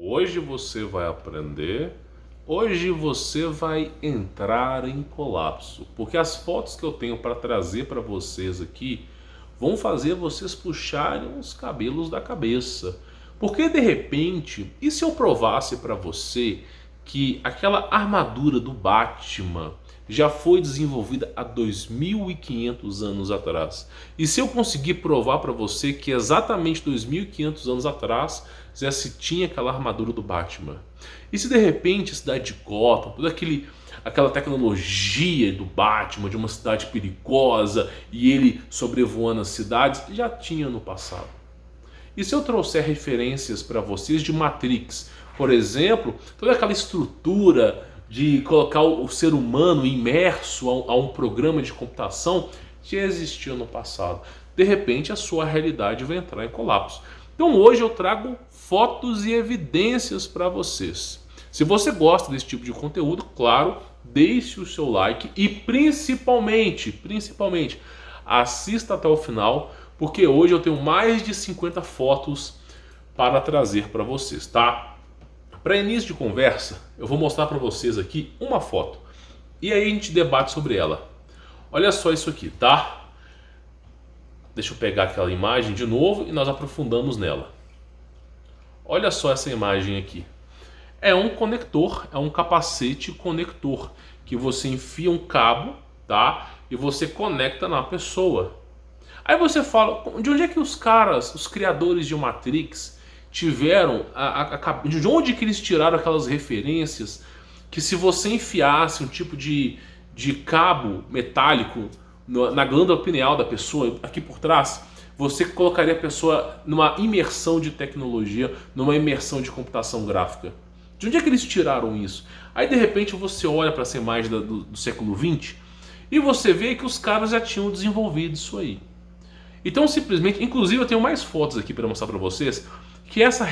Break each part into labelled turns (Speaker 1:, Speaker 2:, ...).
Speaker 1: Hoje você vai aprender, hoje você vai entrar em colapso, porque as fotos que eu tenho para trazer para vocês aqui vão fazer vocês puxarem os cabelos da cabeça. Porque de repente, e se eu provasse para você que aquela armadura do Batman já foi desenvolvida há 2.500 anos atrás? E se eu conseguir provar para você que exatamente 2.500 anos atrás já se tinha aquela armadura do Batman? E se de repente a cidade de Gotham, aquela tecnologia do Batman, de uma cidade perigosa e ele sobrevoando as cidades, já tinha no passado? E se eu trouxer referências para vocês de Matrix, por exemplo, toda aquela estrutura de colocar o ser humano imerso a um programa de computação já existia no passado. De repente a sua realidade vai entrar em colapso. Então hoje eu trago fotos e evidências para vocês. Se você gosta desse tipo de conteúdo, claro, deixe o seu like e principalmente, assista até o final, porque hoje eu tenho mais de 50 fotos para trazer para vocês, tá? Para início de conversa, eu vou mostrar para vocês aqui uma foto. E aí a gente debate sobre ela. Olha só isso aqui, tá? Deixa eu pegar aquela imagem de novo e nós aprofundamos nela. Olha só essa imagem aqui. É um conector, é um capacete conector, que você enfia um cabo, tá? E você conecta na pessoa. Aí você fala, de onde é que os caras, os criadores de Matrix, tiveram, de onde que eles tiraram aquelas referências que se você enfiasse um tipo de cabo metálico na glândula pineal da pessoa, aqui por trás, você colocaria a pessoa numa imersão de tecnologia, numa imersão de computação gráfica? De onde é que eles tiraram isso? Aí de repente você olha para essa imagem do século XX e você vê que os caras já tinham desenvolvido isso aí. Então simplesmente, inclusive eu tenho mais fotos aqui para mostrar para vocês, que essa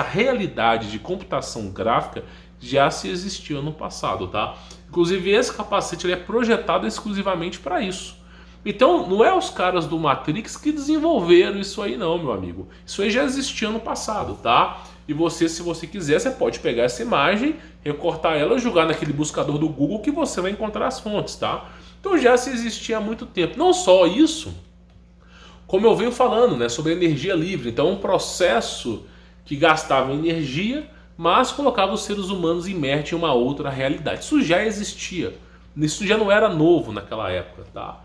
Speaker 1: realidade de computação gráfica já se existia no passado, tá? Inclusive esse capacete ele é projetado exclusivamente para isso. Então não é os caras do Matrix que desenvolveram isso aí não, meu amigo. Isso aí já existia no passado, tá? E você, se você quiser, você pode pegar essa imagem, recortar ela, jogar naquele buscador do Google que você vai encontrar as fontes, tá? Então já se existia há muito tempo. Não só isso, como eu venho falando, né, sobre energia livre. Então um processo que gastava energia, mas colocava os seres humanos imersos em uma outra realidade. Isso já existia. Isso já não era novo naquela época, tá?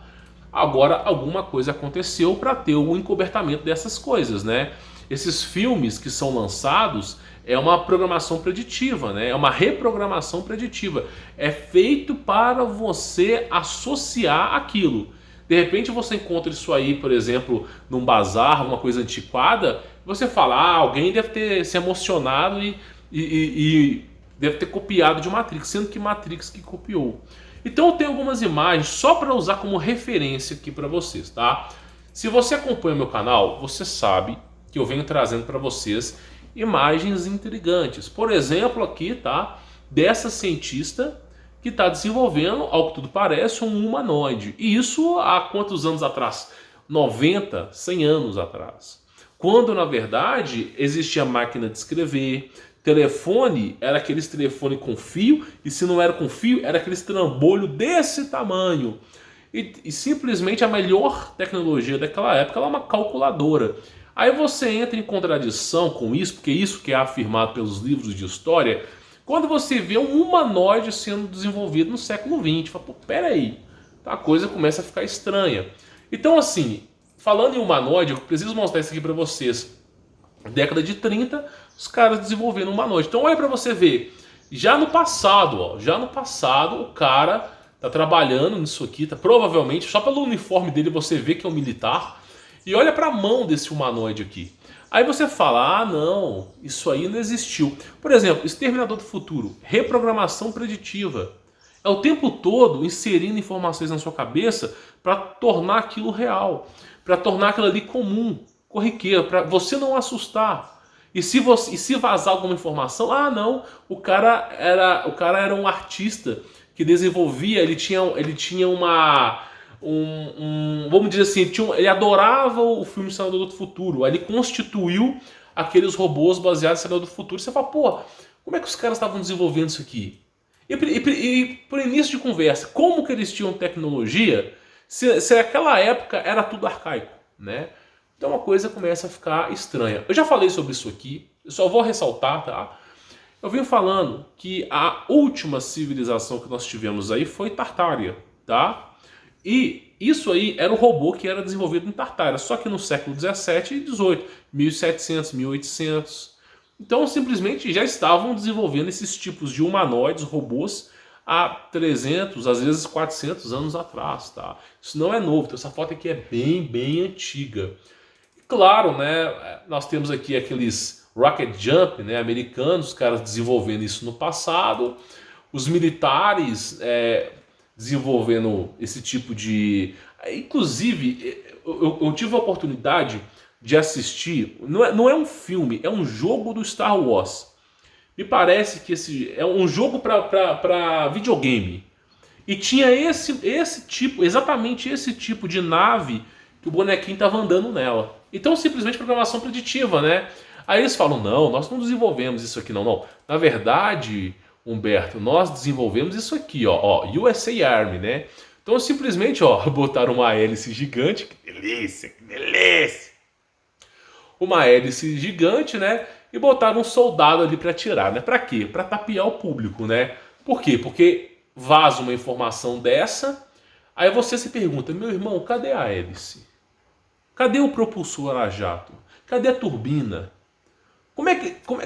Speaker 1: Agora alguma coisa aconteceu para ter o encobertamento dessas coisas, né? Esses filmes que são lançados é uma programação preditiva, né? É uma reprogramação preditiva. É feito para você associar aquilo. De repente você encontra isso aí, por exemplo, num bazar, uma coisa antiquada, você fala, alguém deve ter se emocionado e deve ter copiado de Matrix, sendo que Matrix que copiou. Então eu tenho algumas imagens só para usar como referência aqui para vocês, tá? Se você acompanha o meu canal, você sabe que eu venho trazendo para vocês imagens intrigantes. Por exemplo aqui, tá? Dessa cientista que está desenvolvendo, ao que tudo parece, um humanoide. E isso há quantos anos atrás? 90, 100 anos atrás. Quando, na verdade, existia máquina de escrever, telefone era aqueles telefone com fio, e se não era com fio, era aqueles trambolho desse tamanho. E simplesmente a melhor tecnologia daquela época era uma calculadora. Aí você entra em contradição com isso, porque isso que é afirmado pelos livros de história, quando você vê um humanoide sendo desenvolvido no século XX, fala, pô, peraí, a coisa começa a ficar estranha. Então assim, falando em humanoide, eu preciso mostrar isso aqui para vocês. Década de 30, os caras desenvolvendo um humanoide. Então olha para você ver, já no passado, o cara tá trabalhando nisso aqui, tá, provavelmente, só pelo uniforme dele você vê que é um militar, e olha para a mão desse humanoide aqui. Aí você fala, não, isso aí não existiu. Por exemplo, Exterminador do Futuro, reprogramação preditiva. É o tempo todo inserindo informações na sua cabeça para tornar aquilo real, para tornar aquilo ali comum, corriqueiro, para você não assustar. E se vazar alguma informação, não, o cara era um artista que desenvolvia, ele tinha uma... vamos dizer assim, ele adorava o filme Exterminador do Futuro. Aí ele constituiu aqueles robôs baseados em Exterminador do Futuro. Você fala, pô, como é que os caras estavam desenvolvendo isso aqui? E por início de conversa, como que eles tinham tecnologia se aquela época era tudo arcaico, né? Então a coisa começa a ficar estranha. Eu já falei sobre isso aqui, eu só vou ressaltar, tá? Eu venho falando que a última civilização que nós tivemos aí foi Tartária, tá? E isso aí era o robô que era desenvolvido em Tartária, só que no século 17 e 18, 1700, 1800. Então simplesmente já estavam desenvolvendo esses tipos de humanoides, robôs, há 300, às vezes 400 anos atrás, tá? Isso não é novo, então essa foto aqui é bem antiga. E claro, né, nós temos aqui aqueles rocket jump, né, americanos, os caras desenvolvendo isso no passado, os militares desenvolvendo esse tipo de... Inclusive, eu tive a oportunidade de assistir, não é um filme, é um jogo do Star Wars. Me parece que esse é um jogo para videogame. E tinha esse tipo, exatamente esse tipo de nave que o bonequinho estava andando nela. Então simplesmente programação preditiva, né? Aí eles falam, não, nós não desenvolvemos isso aqui não. Na verdade, Humberto, nós desenvolvemos isso aqui, ó, USA Army, né? Então simplesmente, ó, botaram uma hélice gigante, que delícia, que delícia! Uma hélice gigante, né? E botaram um soldado ali para atirar, né? Para quê? Para tapear o público, né? Por quê? Porque vaza uma informação dessa, aí você se pergunta, meu irmão, cadê a hélice? Cadê o propulsor a jato? Cadê a turbina?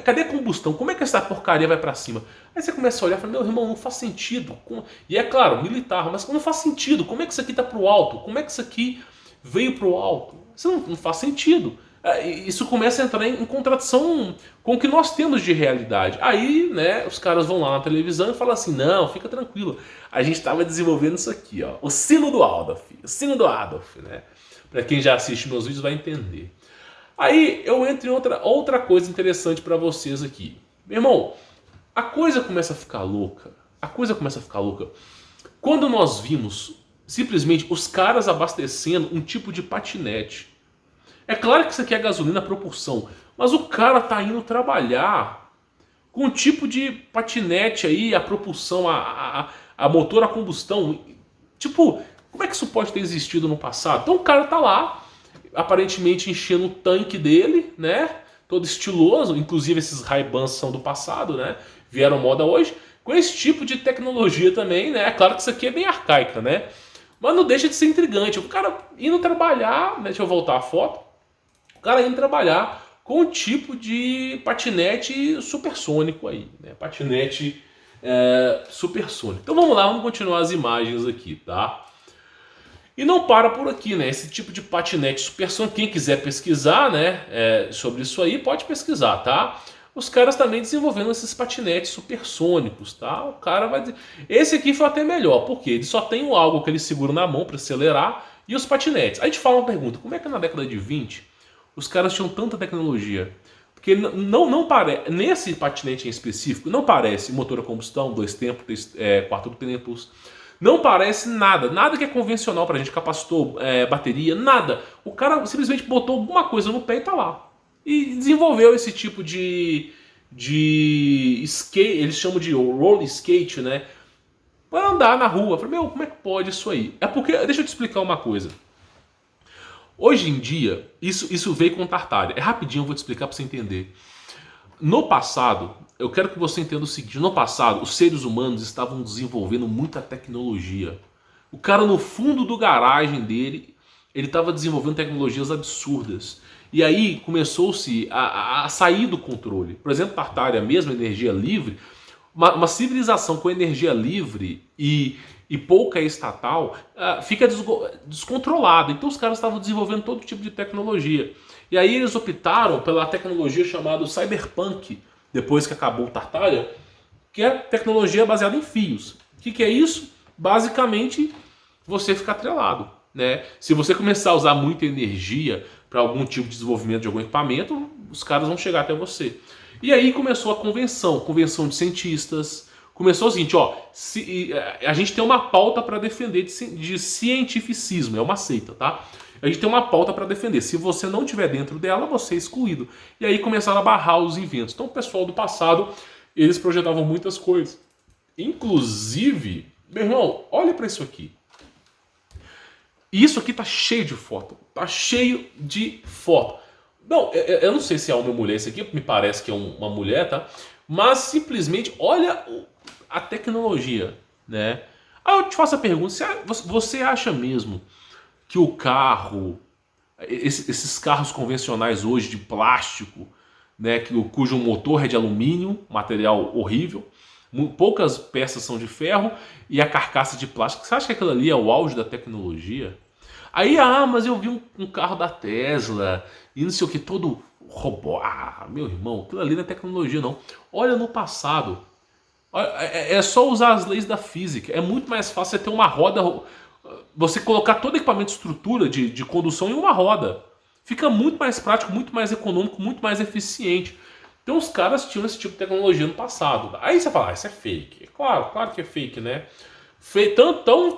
Speaker 1: Cadê a combustão? Como é que essa porcaria vai para cima? Aí você começa a olhar e fala, meu irmão, não faz sentido. E é claro, militar, mas não faz sentido. Como é que isso aqui está para o alto? Como é que isso aqui veio para o alto? Isso não faz sentido. Isso começa a entrar em contradição com o que nós temos de realidade. Aí, né, os caras vão lá na televisão e falam assim, não, fica tranquilo, a gente estava desenvolvendo isso aqui, ó, o sino do Adolf, né? Para quem já assiste meus vídeos vai entender. Aí eu entro em outra coisa interessante para vocês aqui. Meu irmão, a coisa começa a ficar louca. Quando nós vimos simplesmente os caras abastecendo um tipo de patinete. É claro que isso aqui é gasolina a propulsão, mas o cara tá indo trabalhar com um tipo de patinete aí, a propulsão, a motor a combustão. Tipo, como é que isso pode ter existido no passado? Então o cara tá lá, aparentemente enchendo o tanque dele, né? Todo estiloso, inclusive esses Ray-Bans são do passado, né? Vieram moda hoje, com esse tipo de tecnologia também, né? É claro que isso aqui é bem arcaica, né? Mas não deixa de ser intrigante. O cara indo trabalhar, né? Deixa eu voltar a foto. O cara indo trabalhar com um tipo de patinete supersônico aí, né? Patinete supersônico. Então vamos lá, vamos continuar as imagens aqui, tá? E não para por aqui, né? Esse tipo de patinete supersônico, quem quiser pesquisar, né, sobre isso aí, pode pesquisar, tá? Os caras também desenvolvendo esses patinetes supersônicos, tá? O cara vai dizer... Esse aqui foi até melhor, porque ele só tem algo que ele segura na mão para acelerar e os patinetes. Aí a gente fala uma pergunta, como é que na década de 20 os caras tinham tanta tecnologia? Porque não parece, nesse patinete em específico, não parece motor a combustão, 2 tempos, 4 tempos, não parece nada que é convencional pra gente, capacitor, bateria, nada. O cara simplesmente botou alguma coisa no pé e tá lá. E desenvolveu esse tipo de skate, eles chamam de roller skate, né? Para andar na rua. Eu falei, meu, como é que pode isso aí? É porque, deixa eu te explicar uma coisa. Hoje em dia, isso veio com Tartária. É rapidinho, eu vou te explicar para você entender. No passado, eu quero que você entenda o seguinte. No passado, os seres humanos estavam desenvolvendo muita tecnologia. O cara no fundo do garagem dele, ele estava desenvolvendo tecnologias absurdas. E aí começou-se a sair do controle. Por exemplo, Tartária mesmo, energia livre. Uma civilização com energia livre e pouca estatal fica descontrolada. Então os caras estavam desenvolvendo todo tipo de tecnologia. E aí eles optaram pela tecnologia chamada Cyberpunk, depois que acabou o Tartária, que é tecnologia baseada em fios. O que é isso? Basicamente, você fica atrelado, né? Se você começar a usar muita energia para algum tipo de desenvolvimento de algum equipamento, os caras vão chegar até você. E aí começou a convenção de cientistas, Começou o seguinte, ó, a gente tem uma pauta para defender de cientificismo, é uma seita, tá? A gente tem uma pauta para defender. Se você não estiver dentro dela, você é excluído. E aí começaram a barrar os inventos. Então o pessoal do passado, eles projetavam muitas coisas. Inclusive, meu irmão, olha para isso aqui. Isso aqui tá cheio de foto. Tá cheio de foto. Não, eu não sei se é homem ou mulher esse aqui, me parece que é uma mulher, tá? Mas simplesmente olha a tecnologia, né? Aí eu te faço a pergunta, você acha mesmo que o carro, esses carros convencionais hoje de plástico, né, cujo motor é de alumínio, material horrível, poucas peças são de ferro e a carcaça de plástico, você acha que aquilo ali é o auge da tecnologia? Aí, mas eu vi um carro da Tesla e não sei o que, todo robô. Meu irmão, aquilo ali não é tecnologia não. Olha no passado. É só usar as leis da física. É muito mais fácil você ter uma roda, você colocar todo equipamento de estrutura de condução em uma roda. Fica muito mais prático, muito mais econômico, muito mais eficiente. Então os caras tinham esse tipo de tecnologia no passado. Aí você fala, isso é fake. Claro que é fake, né?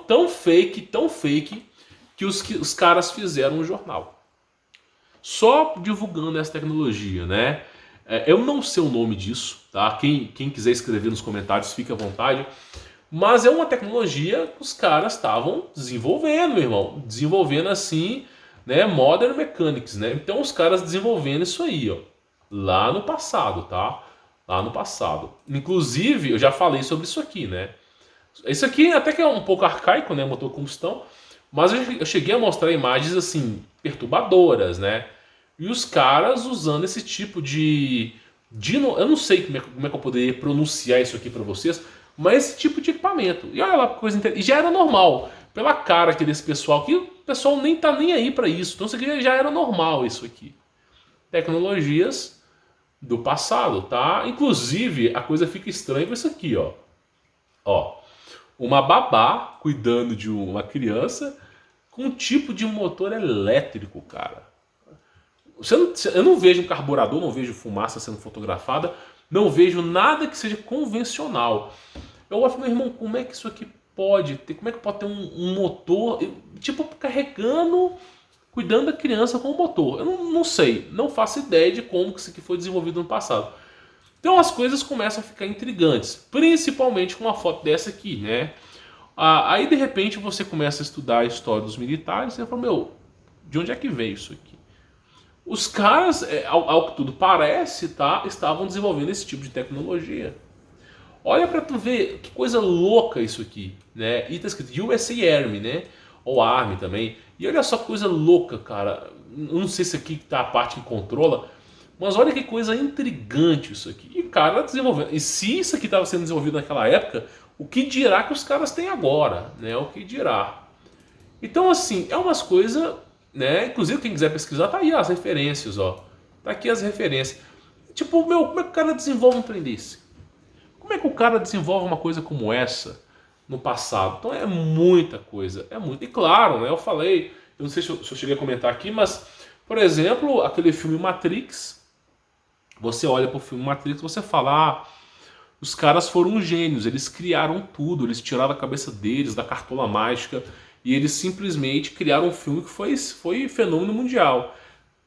Speaker 1: Tão fake que os caras fizeram um jornal. Só divulgando essa tecnologia, né? Eu não sei o nome disso, tá? Quem quiser escrever nos comentários, fique à vontade. Mas é uma tecnologia que os caras estavam desenvolvendo, meu irmão. Desenvolvendo assim, né? Modern Mechanics, né? Então os caras desenvolvendo isso aí, ó. Lá no passado, tá? Lá no passado. Inclusive, eu já falei sobre isso aqui, né? Isso aqui até que é um pouco arcaico, né? Motor combustão. Mas eu cheguei a mostrar imagens assim, perturbadoras, né? E os caras usando esse tipo de eu não sei como é que eu poderia pronunciar isso aqui pra vocês, mas esse tipo de equipamento. E olha lá, coisa interessante. E já era normal. Pela cara aqui desse pessoal aqui, o pessoal nem tá nem aí pra isso. Então isso aqui já era normal, isso aqui. Tecnologias do passado, tá? Inclusive, a coisa fica estranha com isso aqui, ó. Ó. Uma babá cuidando de uma criança com um tipo de motor elétrico, cara. Eu não vejo um carburador, não vejo fumaça sendo fotografada, não vejo nada que seja convencional. Eu falo, meu irmão, como é que isso aqui pode ter? Como é que pode ter um motor, tipo, carregando, cuidando da criança com o motor? Eu não sei, não faço ideia de como que isso aqui foi desenvolvido no passado. Então as coisas começam a ficar intrigantes, principalmente com uma foto dessa aqui, né? Aí de repente você começa a estudar a história dos militares e você fala, meu, de onde é que veio isso aqui? Os caras, ao que tudo parece, tá, estavam desenvolvendo esse tipo de tecnologia. Olha pra tu ver que coisa louca isso aqui, né? E tá escrito USA Army, né? Ou Army também. E olha só que coisa louca, cara. Eu não sei se aqui tá a parte que controla, mas olha que coisa intrigante isso aqui. E o cara desenvolvendo. E se isso aqui estava sendo desenvolvido naquela época, o que dirá que os caras têm agora, né? O que dirá. Então assim, é umas coisas, né? Inclusive quem quiser pesquisar, tá aí as referências, ó. Tá aqui as referências. Tipo, meu, como é que o cara desenvolve um trem desse? Como é que o cara desenvolve uma coisa como essa no passado? Então é muita coisa, é muito. E claro, né? Eu falei, eu não sei se eu cheguei a comentar aqui, mas, por exemplo, aquele filme Matrix. Você olha pro filme Matrix e você fala, os caras foram gênios, eles criaram tudo, eles tiraram a cabeça deles da cartola mágica e eles simplesmente criaram um filme que foi fenômeno mundial.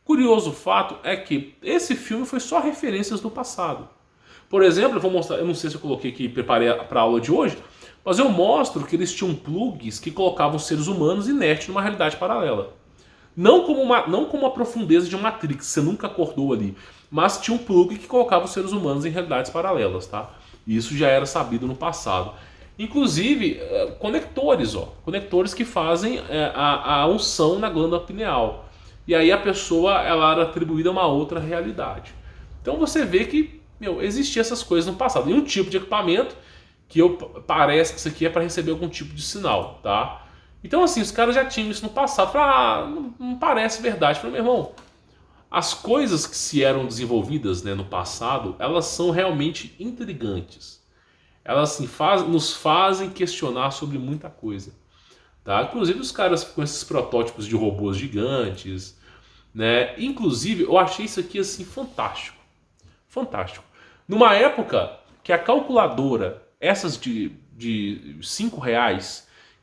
Speaker 1: Curioso fato é que esse filme foi só referências do passado. Por exemplo, eu vou mostrar, eu não sei se eu coloquei aqui, preparei para a aula de hoje, mas eu mostro que eles tinham plugs que colocavam seres humanos inertes numa realidade paralela. Não como a profundeza de Matrix, você nunca acordou ali. Mas tinha um plug que colocava os seres humanos em realidades paralelas, tá? E isso já era sabido no passado. Inclusive, conectores, ó. Conectores que fazem a unção na glândula pineal. E aí a pessoa, ela era atribuída a uma outra realidade. Então você vê que, meu, existiam essas coisas no passado. E um tipo de equipamento que parece que isso aqui é para receber algum tipo de sinal, tá? Então assim, os caras já tinham isso no passado. Falaram, não parece verdade. Falei, meu irmão, as coisas que se eram desenvolvidas, né, no passado, elas são realmente intrigantes. Elas assim, nos fazem questionar sobre muita coisa. Tá? Inclusive os caras com esses protótipos de robôs gigantes, né? Inclusive eu achei isso aqui assim fantástico. Fantástico. Numa época que a calculadora essas de R$ 5,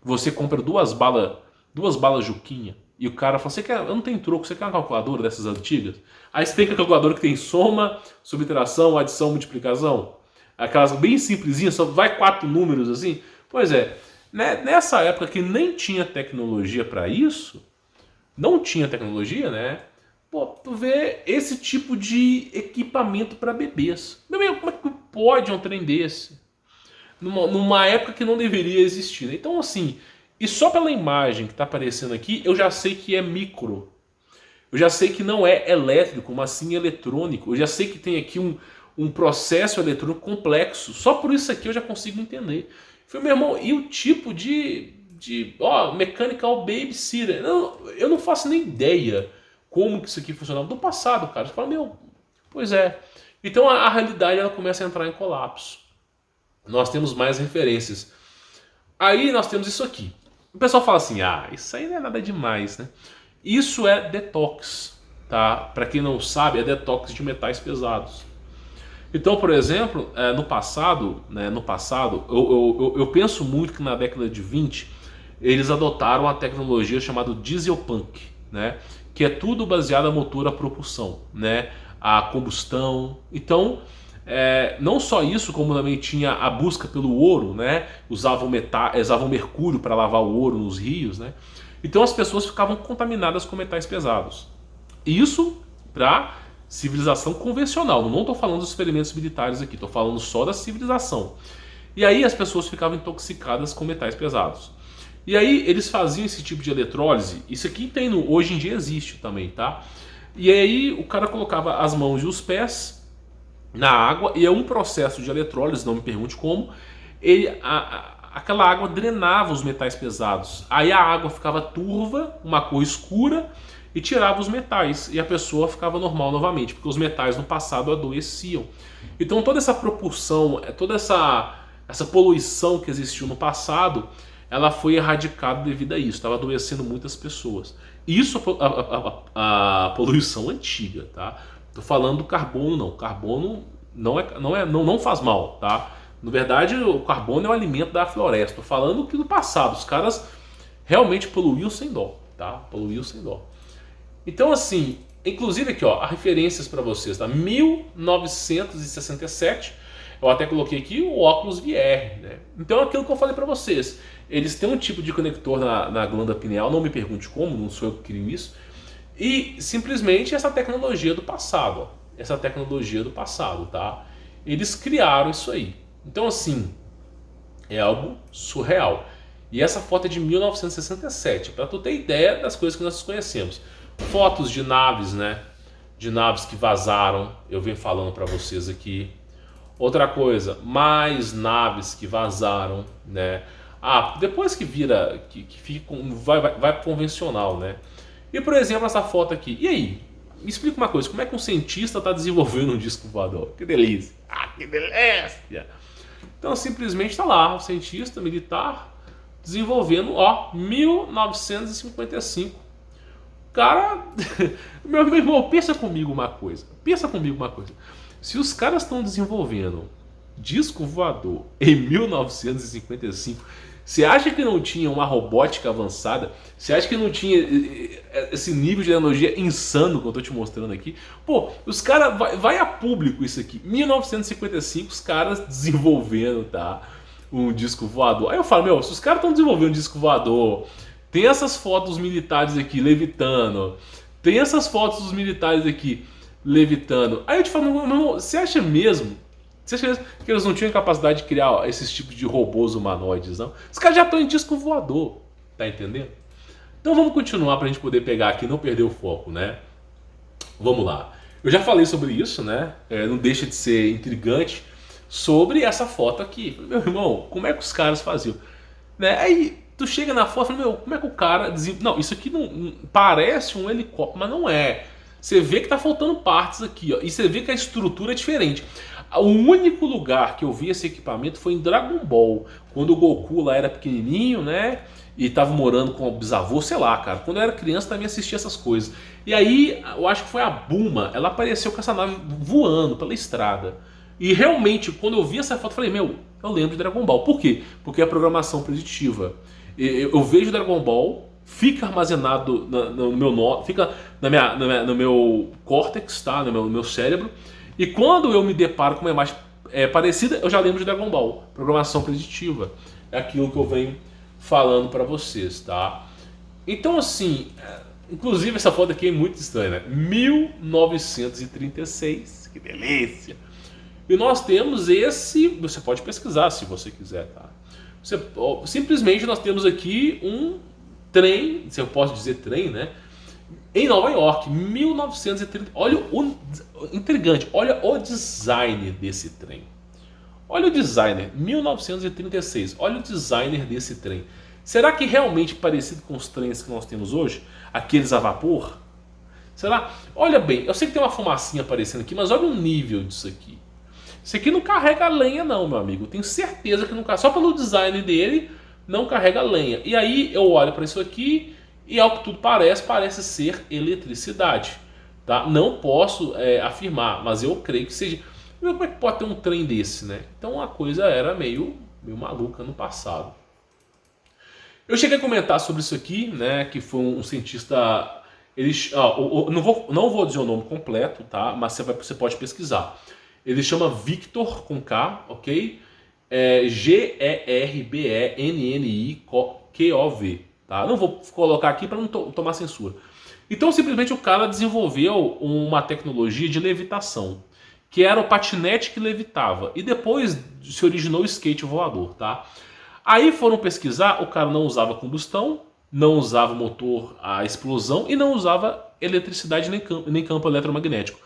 Speaker 1: você compra duas balas Juquinha, e o cara fala, eu não tenho troco, você quer uma calculadora dessas antigas? Aí você tem a calculadora que tem soma, subtração, adição, multiplicação. Aquelas bem simplesinhas, só vai 4 números assim. Pois é, né, nessa época que nem tinha tecnologia para isso, não tinha tecnologia, né? Pô, tu vê esse tipo de equipamento para bebês. Meu amigo, como é que pode um trem desse? Numa época que não deveria existir, né? Então assim, e só pela imagem que está aparecendo aqui, eu já sei que é micro. Eu já sei que não é elétrico, mas sim eletrônico. Eu já sei que tem aqui um processo eletrônico complexo. Só por isso aqui eu já consigo entender. Falei, meu irmão, e o tipo de mechanical babysitter? Eu não faço nem ideia como que isso aqui funcionava do passado, cara. Você fala, meu, pois é. Então a realidade ela começa a entrar em colapso. Nós temos mais referências. Aí nós temos isso aqui. O pessoal fala assim, isso aí não é nada demais, né? Isso é detox, tá? Para quem não sabe, é detox de metais pesados. Então, por exemplo, no passado, eu penso muito que na década de 20 eles adotaram a tecnologia chamada dieselpunk, né? Que é tudo baseado a motor a propulsão, né? A combustão. Então, não só isso, como também tinha a busca pelo ouro, né? Usavam mercúrio para lavar o ouro nos rios, né? Então as pessoas ficavam contaminadas com metais pesados. Isso para civilização convencional. Não estou falando dos experimentos militares aqui, estou falando só da civilização. E aí as pessoas ficavam intoxicadas com metais pesados. E aí eles faziam esse tipo de eletrólise. Isso aqui tem hoje em dia existe também, tá? E aí o cara colocava as mãos e os pés na água, e é um processo de eletrólise, não me pergunte como. Aquela água drenava os metais pesados. Aí a água ficava turva, uma cor escura, e tirava os metais. E a pessoa ficava normal novamente, porque os metais no passado adoeciam. Então toda essa propulsão, toda essa poluição que existiu no passado, ela foi erradicada devido a isso. Estava adoecendo muitas pessoas. Isso a poluição antiga, tá? Tô falando do carbono, não. Carbono não faz mal, tá? Na verdade, o carbono é o alimento da floresta. Tô falando que no passado os caras realmente poluíam sem dó, tá? Poluíam sem dó. Então assim, inclusive aqui, ó, há referências para vocês, tá? 1967, eu até coloquei aqui o óculos VR, né? Então é aquilo que eu falei para vocês. Eles têm um tipo de conector na glândula pineal, não me pergunte como, não sou eu que crio isso. E simplesmente essa tecnologia do passado, ó. Essa tecnologia do passado, tá? Eles criaram isso aí. Então assim, é algo surreal. E essa foto é de 1967, para tu ter ideia das coisas que nós conhecemos. Fotos de naves, né? De naves que vazaram, eu venho falando para vocês aqui. Outra coisa, mais naves que vazaram, né? Depois que vira, que fica, vai pro convencional, né? E por exemplo, essa foto aqui. E aí? Me explica uma coisa, como é que um cientista está desenvolvendo um disco voador? Que delícia! Que delícia! Então simplesmente está lá, um cientista militar desenvolvendo, 1955. Cara, meu irmão, pensa comigo uma coisa. Se os caras estão desenvolvendo disco voador em 1955, você acha que não tinha uma robótica avançada? Você acha que não tinha esse nível de tecnologia insano que eu estou te mostrando aqui? Pô, os caras, vai a público isso aqui. 1955, os caras desenvolvendo, tá? Um disco voador. Aí eu falo, se os caras estão desenvolvendo um disco voador, tem essas fotos militares aqui levitando, tem essas fotos dos militares aqui levitando. Aí eu te falo, meu irmão, você acha mesmo que eles não tinham capacidade de criar esses tipos de robôs humanoides, não? Os caras já estão em disco voador, tá entendendo? Então vamos continuar pra gente poder pegar aqui e não perder o foco, né? Vamos lá. Eu já falei sobre isso, né? Não deixa de ser intrigante sobre essa foto aqui. Meu irmão, como é que os caras faziam? Né? Aí tu chega na foto e fala, como é que o cara... Não, isso aqui não parece um helicóptero, mas não é. Você vê que tá faltando partes aqui, ó. E você vê que a estrutura é diferente. O único lugar que eu vi esse equipamento foi em Dragon Ball. Quando o Goku lá era pequenininho, né? E tava morando com o bisavô, sei lá, cara. Quando eu era criança também assistia essas coisas. E aí, eu acho que foi a Bulma, ela apareceu com essa nave voando pela estrada. E realmente, quando eu vi essa foto, eu falei, eu lembro de Dragon Ball. Por quê? Porque é a programação preditiva. Eu vejo Dragon Ball, fica armazenado no meu fica no meu córtex, tá? No meu cérebro. E quando eu me deparo com uma imagem parecida, eu já lembro de Dragon Ball. Programação preditiva. É aquilo que eu venho falando para vocês, tá? Então, assim, inclusive essa foto aqui é muito estranha, né? 1936, que delícia! E nós temos esse, você pode pesquisar se você quiser, tá? Simplesmente nós temos aqui um trem, se eu posso dizer trem, né? Em Nova York, 1930. Olha o intrigante, olha o design desse trem. Olha o designer, 1936. Olha o designer desse trem. Será que realmente parecido com os trens que nós temos hoje? Aqueles a vapor? Será? Olha bem, eu sei que tem uma fumacinha aparecendo aqui, mas olha o nível disso aqui. Isso aqui não carrega lenha não, meu amigo. Tenho certeza que não carrega. Só pelo design dele, não carrega lenha. E aí eu olho para isso aqui e ao que tudo parece ser eletricidade. Tá? Não posso afirmar, mas eu creio que seja. Como é que pode ter um trem desse, né? Então a coisa era meio maluca no passado. Eu cheguei a comentar sobre isso aqui, né? Que foi um cientista. Não vou dizer o nome completo, tá? Mas você pode pesquisar. Ele chama Victor com K, ok? Gerbennnikov, tá? Não vou colocar aqui para não tomar censura. Então simplesmente o cara desenvolveu uma tecnologia de levitação, que era o patinete que levitava. E depois se originou o skate voador, tá? Aí foram pesquisar, o cara não usava combustão, não usava motor a explosão e não usava eletricidade nem campo eletromagnético.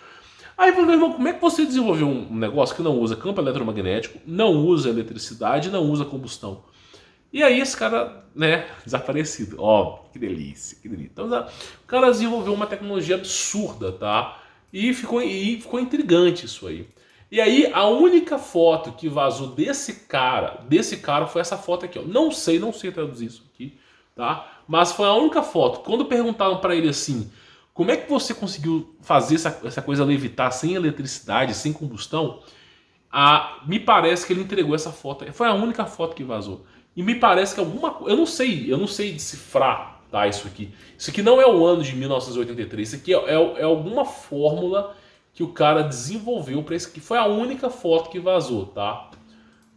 Speaker 1: Aí, meu irmão, como é que você desenvolveu um negócio que não usa campo eletromagnético, não usa eletricidade, não usa combustão? E aí esse cara, né, desaparecido. Ó, que delícia, que delícia. Então o cara desenvolveu uma tecnologia absurda, tá? E ficou intrigante isso aí. E aí a única foto que vazou desse cara foi essa foto aqui, ó. Não sei traduzir isso aqui, tá? Mas foi a única foto. Quando perguntaram para ele assim, como é que você conseguiu fazer essa coisa levitar sem eletricidade, sem combustão? Me parece que ele entregou essa foto. Foi a única foto que vazou. E me parece que alguma coisa... Eu não sei decifrar, tá, isso aqui. Isso aqui não é o ano de 1983. Isso aqui é alguma fórmula que o cara desenvolveu para isso aqui. Foi a única foto que vazou, tá?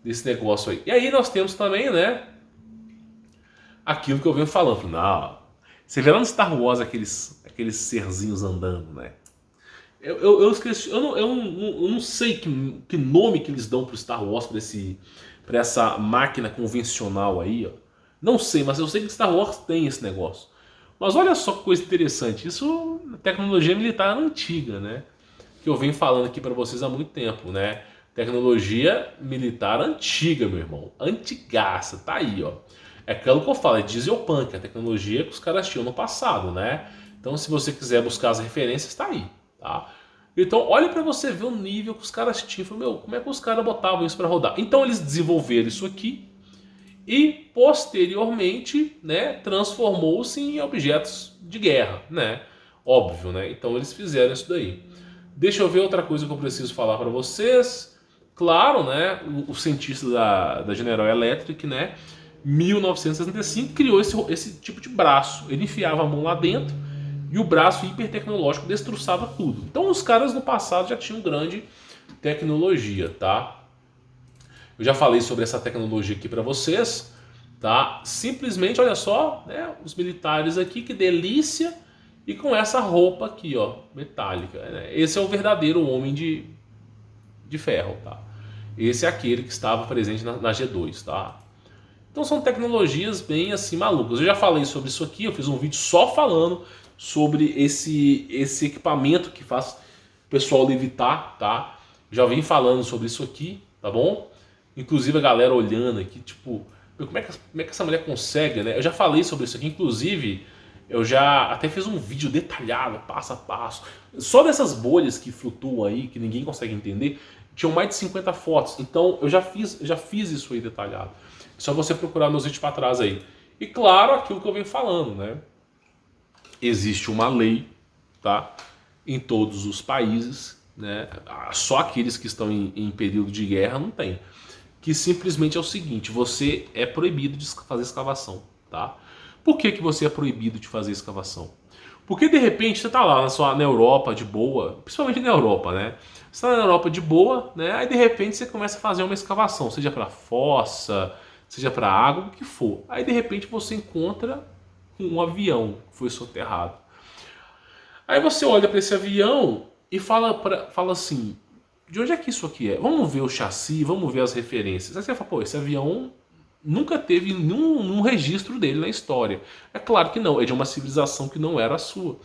Speaker 1: Desse negócio aí. E aí nós temos também, né? Aquilo que eu venho falando. Não, você vê lá no Star Wars aqueles serzinhos andando, né? Eu esqueci, eu não sei que nome que eles dão pro Star Wars, pra essa máquina convencional aí, ó. Não sei, mas eu sei que Star Wars tem esse negócio. Mas olha só que coisa interessante, isso é tecnologia militar antiga, né? Que eu venho falando aqui pra vocês há muito tempo, né? Tecnologia militar antiga, meu irmão. Antigaça, tá aí, ó. É aquilo que eu falo, é dieselpunk, a tecnologia que os caras tinham no passado, né? Então, se você quiser buscar as referências, tá aí, tá? Então, olha para você ver o nível que os caras tinham. Meu, como é que os caras botavam isso para rodar? Então, eles desenvolveram isso aqui e, posteriormente, né, transformou-se em objetos de guerra, né? Óbvio, né? Então, eles fizeram isso daí. Deixa eu ver outra coisa que eu preciso falar para vocês. Claro, né? O cientista da General Electric, né? 1965 criou esse tipo de braço. Ele enfiava a mão lá dentro e o braço hipertecnológico destroçava tudo. Então os caras no passado já tinham grande tecnologia, tá? Eu já falei sobre essa tecnologia aqui para vocês, tá? Simplesmente, olha só, né? Os militares aqui, que delícia! E com essa roupa aqui, ó, metálica. Né? Esse é o verdadeiro homem de ferro, tá? Esse é aquele que estava presente na G2, tá? Então são tecnologias bem assim malucas. Eu já falei sobre isso aqui, eu fiz um vídeo só falando sobre esse equipamento que faz o pessoal levitar, tá? Já vim falando sobre isso aqui, tá bom? Inclusive a galera olhando aqui, tipo, como é que essa mulher consegue, né? Eu já falei sobre isso aqui, inclusive eu já até fiz um vídeo detalhado, passo a passo. Só dessas bolhas que flutuam aí, que ninguém consegue entender, tinham mais de 50 fotos. Então eu já fiz isso aí detalhado. É só você procurar meus vídeos para trás aí. E claro, aquilo que eu venho falando, né? Existe uma lei, tá? Em todos os países, né? Só aqueles que estão em período de guerra não tem. que simplesmente é o seguinte: você é proibido de fazer escavação, tá? Por que que você é proibido de fazer escavação? Porque de repente você está lá na Europa de boa, principalmente na Europa, né? Você está na Europa de boa, né? Aí de repente você começa a fazer uma escavação, seja para fossa, seja para água, o que for. Aí de repente você encontra um avião que foi soterrado. Aí você olha para esse avião e fala assim: de onde é que isso aqui é? Vamos ver o chassi, vamos ver as referências. Aí você fala: pô, esse avião nunca teve nenhum registro dele na história. É claro que não, é de uma civilização que não era a sua.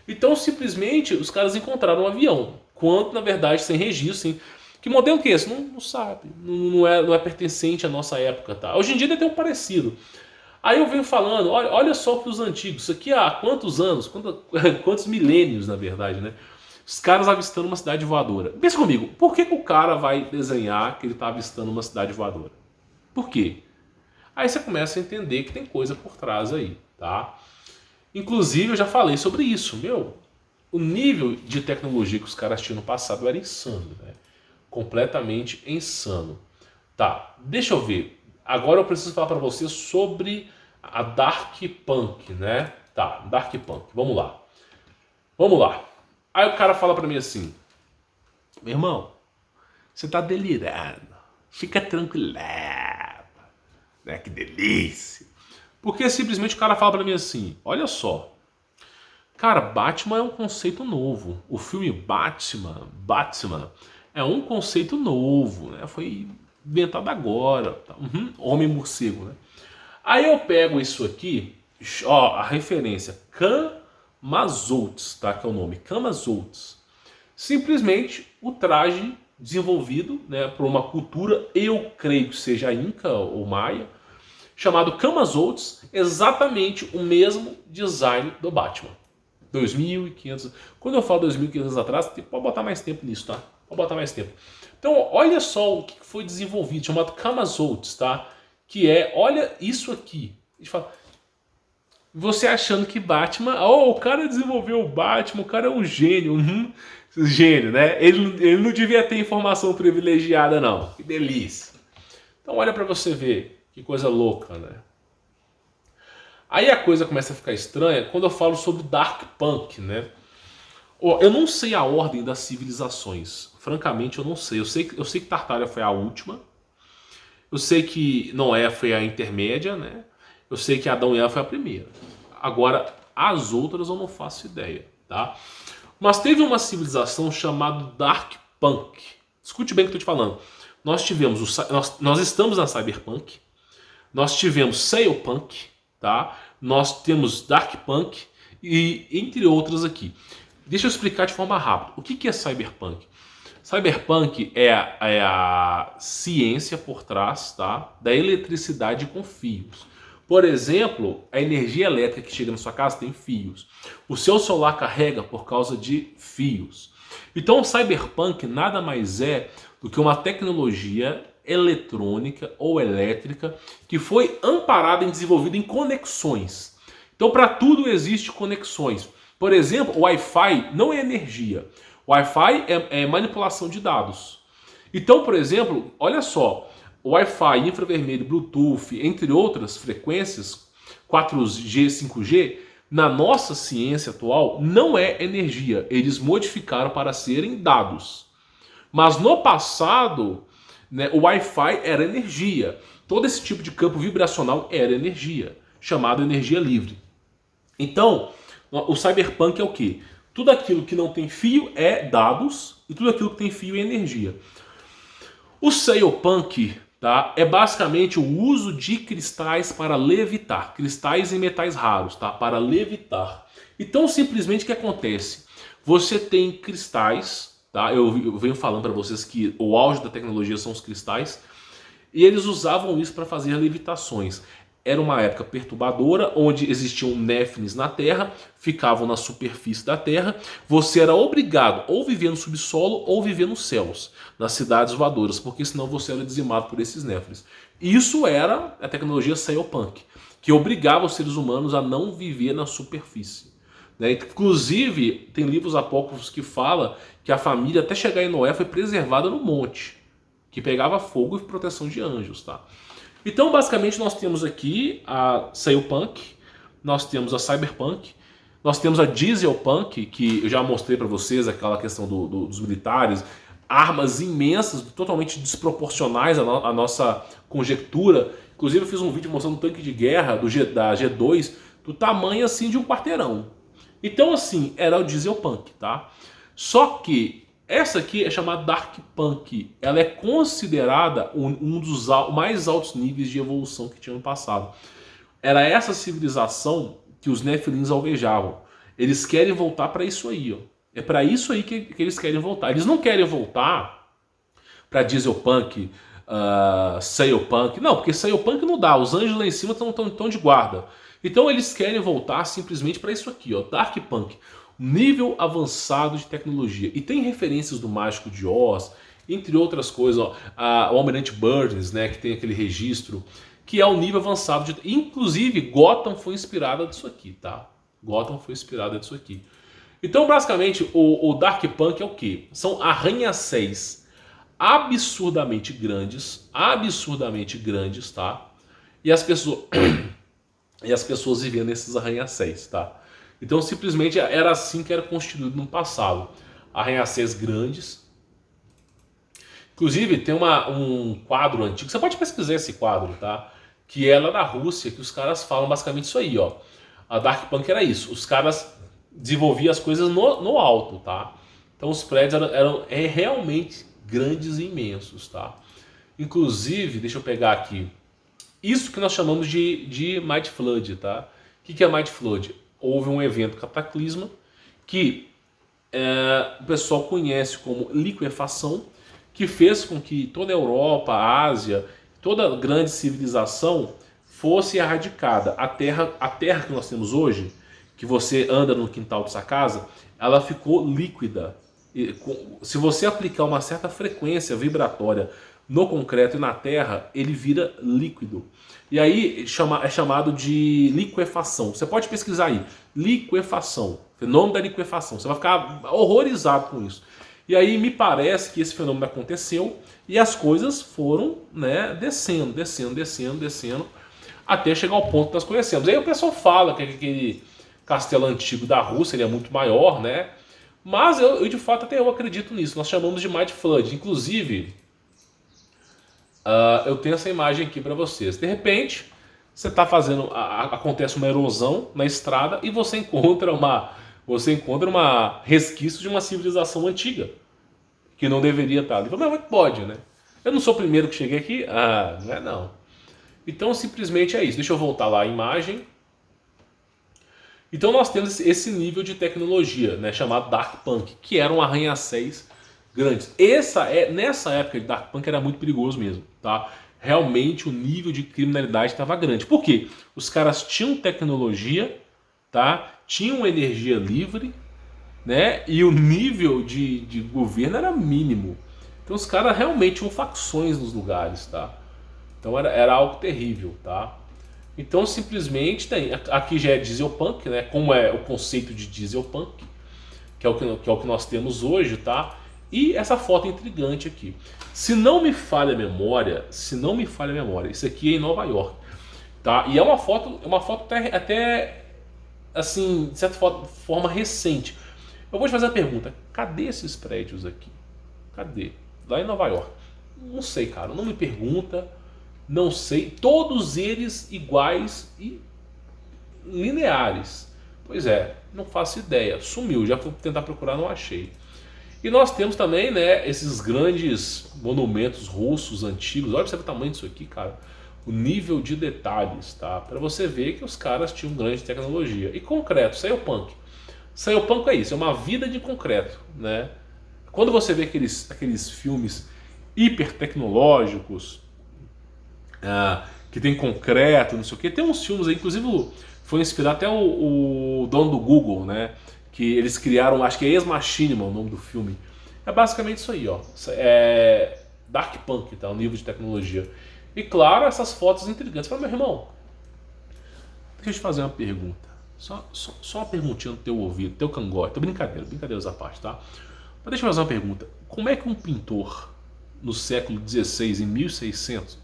Speaker 1: Então simplesmente os caras encontraram um avião, quando na verdade sem registro, sem... Que modelo que é esse? Não sabe, não é pertencente à nossa época, tá? Hoje em dia deve ter um parecido. Aí eu venho falando, olha só para os antigos, isso aqui há quantos anos, quantos milênios na verdade, né? Os caras avistando uma cidade voadora. Pensa comigo, por que o cara vai desenhar que ele está avistando uma cidade voadora? Por quê? Aí você começa a entender que tem coisa por trás aí, tá? Inclusive eu já falei sobre isso, o nível de tecnologia que os caras tinham no passado era insano, né? Completamente insano. Tá, deixa eu ver. Agora eu preciso falar para você sobre a Dark Punk, né? Tá, Dark Punk. Vamos lá. Vamos lá. Aí o cara fala para mim assim: meu irmão, você tá delirando. Fica tranquilo. Né? Que delícia. Porque simplesmente o cara fala para mim assim: olha só. Cara, Batman é um conceito novo. O filme Batman é um conceito novo, né? Foi inventado agora. Tá? Homem morcego, né? Aí eu pego isso aqui, ó, a referência Camazotz, tá? Que é o nome, Camazotz. Simplesmente o traje desenvolvido, né, por uma cultura, eu creio que seja Inca ou Maia, chamado Camazotz, exatamente o mesmo design do Batman. 2.500. Quando eu falo 2.500 anos atrás, pode botar mais tempo nisso, tá? Pode botar mais tempo. Então, olha só o que foi desenvolvido, chamado Camazotz, tá? Que é, olha isso aqui. A gente fala, você achando que Batman, o cara desenvolveu o Batman, o cara é um gênio. Gênio, né? Ele não devia ter informação privilegiada, não. Que delícia. Então, olha pra você ver. Que coisa louca, né? Aí a coisa começa a ficar estranha quando eu falo sobre Dark Punk, né? Eu não sei a ordem das civilizações. Francamente, eu não sei. Eu sei que Tartária foi a última. Eu sei que Noé foi a intermédia, né? Eu sei que Adão e Eva foi a primeira. Agora, as outras eu não faço ideia, tá? Mas teve uma civilização chamada Dark Punk. Escute bem o que eu estou te falando. Nós estamos na Cyberpunk. Nós tivemos Sailpunk, tá? Nós temos Dark Punk e entre outras aqui. Deixa eu explicar de forma rápida. O que é Cyberpunk? Cyberpunk é a ciência por trás, tá, da eletricidade com fios. Por exemplo, a energia elétrica que chega na sua casa tem fios. O seu celular carrega por causa de fios. Então o Cyberpunk nada mais é do que uma tecnologia eletrônica ou elétrica que foi amparada e desenvolvida em conexões. Então para tudo existe conexões. Por exemplo, o Wi-Fi não é energia. O Wi-Fi é manipulação de dados. Então, por exemplo, olha só, o Wi-Fi, infravermelho, Bluetooth, entre outras frequências, 4G, 5G, na nossa ciência atual, não é energia. Eles modificaram para serem dados. Mas no passado, né, o Wi-Fi era energia. Todo esse tipo de campo vibracional era energia, chamado energia livre. Então, o Cyberpunk é o quê? Tudo aquilo que não tem fio é dados e tudo aquilo que tem fio é energia. O Sailpunk, tá, é basicamente o uso de cristais para levitar. Cristais e metais raros, tá, para levitar. Então, simplesmente o que acontece? Você tem cristais, tá? Eu venho falando para vocês que o auge da tecnologia são os cristais. E eles usavam isso para fazer levitações. Era uma época perturbadora, onde existiam néflins na Terra, ficavam na superfície da Terra. Você era obrigado ou viver no subsolo ou viver nos céus, nas cidades voadoras, porque senão você era dizimado por esses néflins. Isso era a tecnologia Sailpunk, que obrigava os seres humanos a não viver na superfície. Né? Inclusive, tem livros apócrifos que falam que a família, até chegar em Noé, foi preservada no monte. que pegava fogo e proteção de anjos, tá? Então, basicamente, nós temos aqui a Sailpunk, nós temos a Cyberpunk, nós temos a Dieselpunk, que eu já mostrei para vocês, aquela questão dos militares, armas imensas, totalmente desproporcionais à nossa conjectura. Inclusive eu fiz um vídeo mostrando um tanque de guerra da G2 do tamanho assim de um quarteirão. Então assim, era o Dieselpunk, tá? Só que essa aqui é chamada Dark Punk. Ela é considerada um dos mais altos níveis de evolução que tinha no passado. Era essa civilização que os Nephilims alvejavam. Eles querem voltar para isso aí, ó. É para isso aí que eles querem voltar. Eles não querem voltar para Dieselpunk, Sailpunk. Não, porque Sailpunk não dá. Os anjos lá em cima estão de guarda. Então eles querem voltar simplesmente para isso aqui, ó, Dark Punk. Nível avançado de tecnologia. E tem referências do Mágico de Oz, entre outras coisas, ó, o Almirante Burns, né, que tem aquele registro, que é o nível avançado de... Inclusive, Gotham foi inspirada disso aqui, tá? Gotham foi inspirada disso aqui. Então, basicamente, o Dark Punk é o quê? São arranha-céus absurdamente grandes, tá? E as pessoas viviam nesses arranha-céus, tá? Então, simplesmente, era assim que era constituído no passado. Arranha-céus grandes. Inclusive, tem um quadro antigo, você pode pesquisar esse quadro, tá? Que é lá da Rússia, que os caras falam basicamente isso aí, ó. A Dark Punk era isso, os caras desenvolviam as coisas no alto, tá? Então os prédios eram realmente grandes e imensos, tá? Inclusive, deixa eu pegar aqui, isso que nós chamamos de Mighty Flood, tá? O que é Mighty Flood? Houve um evento cataclisma que o pessoal conhece como liquefação, que fez com que toda a Europa, a Ásia, toda grande civilização fosse erradicada. A terra que nós temos hoje, que você anda no quintal da sua casa, ela ficou líquida. Se você aplicar uma certa frequência vibratória no concreto e na terra, ele vira líquido. E aí é chamado de liquefação. Você pode pesquisar aí, liquefação, fenômeno da liquefação. Você vai ficar horrorizado com isso. E aí me parece que esse fenômeno aconteceu e as coisas foram, né, descendo, até chegar ao ponto que nós conhecemos. Aí o pessoal fala que aquele castelo antigo da Rússia ele é muito maior, né? Mas eu de fato até eu acredito nisso. Nós chamamos de Mighty Flood. Inclusive, eu tenho essa imagem aqui para vocês. De repente, você está fazendo, acontece uma erosão na estrada e você encontra uma resquício de uma civilização antiga que não deveria estar ali. Mas como é que pode, né? Eu não sou o primeiro que cheguei aqui? Não é não. Então simplesmente é isso. Deixa eu voltar lá a imagem. Então nós temos esse nível de tecnologia, né, chamado Dark Punk, que era um arranha-céus grandes. Nessa época de Dark Punk era muito perigoso mesmo, tá? Realmente o nível de criminalidade estava grande. Por quê? Os caras tinham tecnologia, tá? Tinham energia livre, né? E o nível de governo era mínimo. Então os caras realmente tinham facções nos lugares, tá? Então era algo terrível, tá? Então simplesmente tem, aqui já é Dieselpunk, né? Como é o conceito de Dieselpunk, que é o que nós temos hoje, tá? E essa foto intrigante aqui. Se não me falha a memória, isso aqui é em Nova York, tá? E é uma foto até assim, de certa forma recente. Eu vou te fazer a pergunta, cadê esses prédios aqui? Cadê? Lá em Nova York. Não sei, cara, não me pergunta. Não sei, todos eles iguais e lineares. Pois é, não faço ideia, sumiu, já fui tentar procurar, não achei. E nós temos também, né, esses grandes monumentos russos antigos. Olha o tamanho disso aqui, cara. O nível de detalhes, tá? Para você ver que os caras tinham grande tecnologia. E concreto, Sailpunk. Sailpunk é isso, é uma vida de concreto, né? Quando você vê aqueles filmes hiper tecnológicos, que tem concreto, não sei o que. Tem uns filmes aí, inclusive foi inspirado até o dono do Google, né? Que eles criaram, acho que é Ex Machina, o nome do filme. É basicamente isso aí, ó. É Dark Punk, tá? O nível de tecnologia. E claro, essas fotos intrigantes. Fala, meu irmão, deixa eu te fazer uma pergunta. Só uma perguntinha no teu ouvido, teu cangote. Brincadeiras à parte, tá? Mas deixa eu fazer uma pergunta. Como é que um pintor no século XVI, em 1600?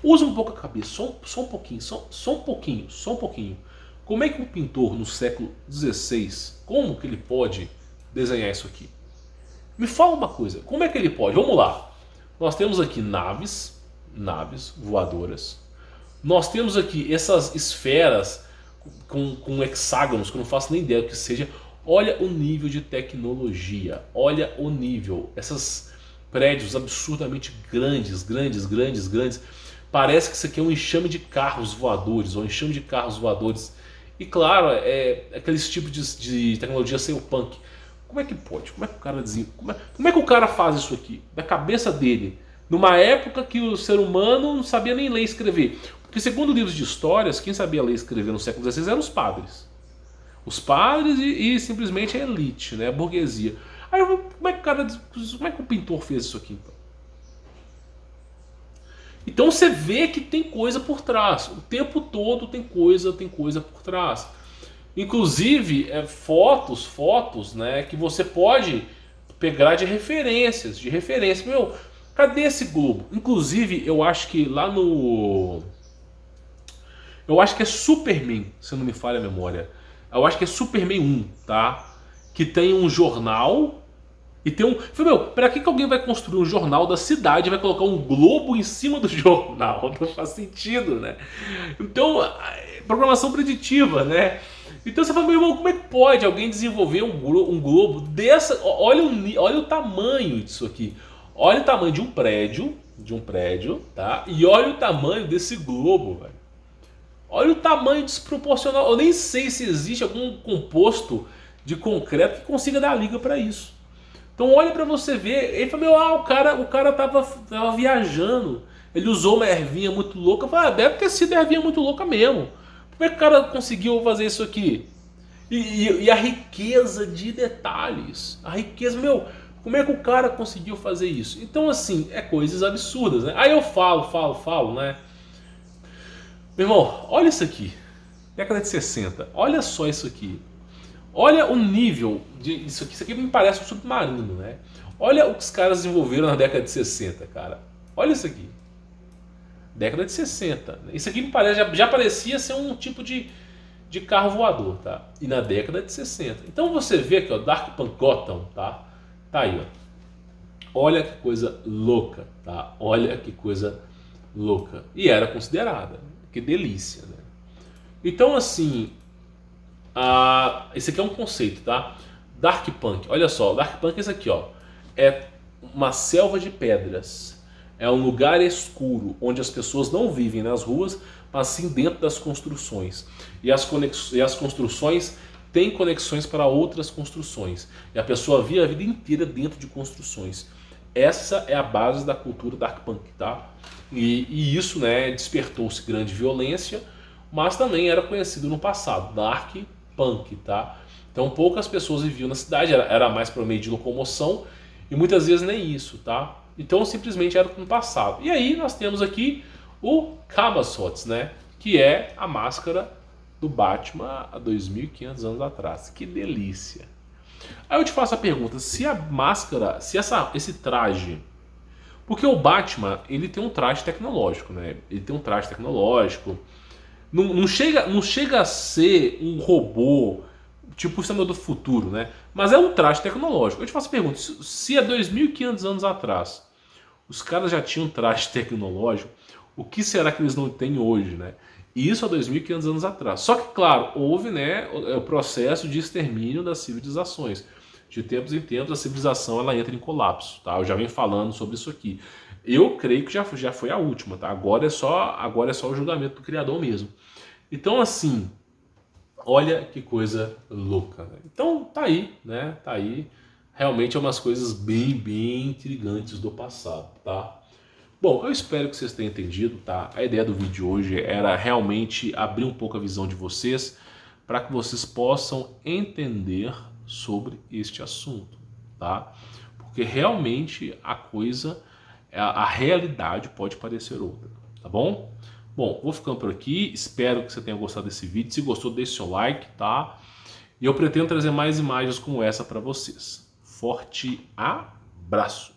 Speaker 1: Usa um pouco a cabeça, só um pouquinho, só um pouquinho. Como é que um pintor no século XVI, como que ele pode desenhar isso aqui? Me fala uma coisa, como é que ele pode? Vamos lá. Nós temos aqui naves voadoras. Nós temos aqui essas esferas com hexágonos, que eu não faço nem ideia do que seja. Olha o nível de tecnologia, olha o nível. Esses prédios absurdamente grandes. Parece que isso aqui é um enxame de carros voadores, ou um enxame de carros voadores. E claro, é aqueles tipos de tecnologia cyberpunk. Como é que pode? Como é que o cara como é que o cara faz isso aqui? Da cabeça dele. Numa época que o ser humano não sabia nem ler e escrever. Porque segundo livros de histórias, quem sabia ler e escrever no século XVI eram os padres. Os padres e simplesmente a elite, né? A burguesia. Aí como é que o pintor fez isso aqui então? Então você vê que tem coisa por trás. O tempo todo tem coisa por trás. Inclusive fotos, né, que você pode pegar de referências, Meu, cadê esse globo? Inclusive eu acho que lá no... Eu acho que é Superman, se não me falha a memória. Eu acho que é Superman 1, tá? Que tem um jornal e tem um... Falei, meu, pra que alguém vai construir um jornal da cidade e vai colocar um globo em cima do jornal? Não faz sentido, né? Então, programação preditiva, né? Então você fala, meu irmão, como é que pode alguém desenvolver um globo dessa... Olha o tamanho disso aqui. Olha o tamanho de um prédio, tá? E olha o tamanho desse globo, velho. Olha o tamanho desproporcional. Eu nem sei se existe algum composto de concreto que consiga dar liga para isso. Então olha para você ver. Ele falou, o cara tava viajando. Ele usou uma ervinha muito louca. Eu falei, deve ter sido ervinha muito louca mesmo. Como é que o cara conseguiu fazer isso aqui? E a riqueza de detalhes. A riqueza, como é que o cara conseguiu fazer isso? Então assim, é coisas absurdas, né? Aí eu falo, né? Meu irmão, olha isso aqui. Década de 60. Olha só isso aqui. Olha o nível disso aqui. Isso aqui me parece um submarino, né? Olha o que os caras desenvolveram na década de 60, cara. Olha isso aqui. Década de 60. Isso aqui me parece, já parecia ser um tipo de carro voador, tá? E na década de 60. Então você vê aqui, ó, Dark Punk Gotham, tá? Tá aí, ó. Olha que coisa louca, tá? Olha que coisa louca. E era considerada. Que delícia, né? Então assim, esse aqui é um conceito, tá? Dark Punk, olha só, Dark Punk é isso aqui, ó. É uma selva de pedras. É um lugar escuro, onde as pessoas não vivem nas ruas, mas sim dentro das construções. E as construções têm conexões para outras construções. E a pessoa vive a vida inteira dentro de construções. Essa é a base da cultura Dark Punk, tá? E isso, né, despertou-se grande violência, mas também era conhecido no passado, Dark Punk, tá? Então poucas pessoas viviam na cidade, era mais para o meio de locomoção e muitas vezes nem isso, tá? Então simplesmente era no passado. E aí nós temos aqui o Camazotz, né, que é a máscara do Batman há 2.500 anos atrás. Que delícia! Aí eu te faço a pergunta, se a máscara, se esse traje... Porque o Batman, ele tem um traje tecnológico, né? Ele tem um traje tecnológico. Não chega a ser um robô, tipo o Exterminador do Futuro, né? Mas é um traje tecnológico. Eu te faço a pergunta, se há 2.500 anos atrás os caras já tinham um traje tecnológico, o que será que eles não têm hoje, né? E isso há 2.500 anos atrás. Só que, claro, houve, né, o processo de extermínio das civilizações. De tempos em tempos a civilização ela entra em colapso, tá? Eu já venho falando sobre isso aqui. Eu creio que já foi a última, tá? Agora é só o julgamento do Criador mesmo. Então assim, olha que coisa louca, né? Então tá aí, né? Tá aí. Realmente é umas coisas bem intrigantes do passado, tá? Bom, eu espero que vocês tenham entendido, tá? A ideia do vídeo de hoje era realmente abrir um pouco a visão de vocês para que vocês possam entender sobre este assunto, tá? Porque realmente a coisa, a realidade pode parecer outra, tá bom? Bom, vou ficando por aqui, espero que você tenha gostado desse vídeo. Se gostou, deixe seu like, tá? E eu pretendo trazer mais imagens como essa para vocês. Forte abraço!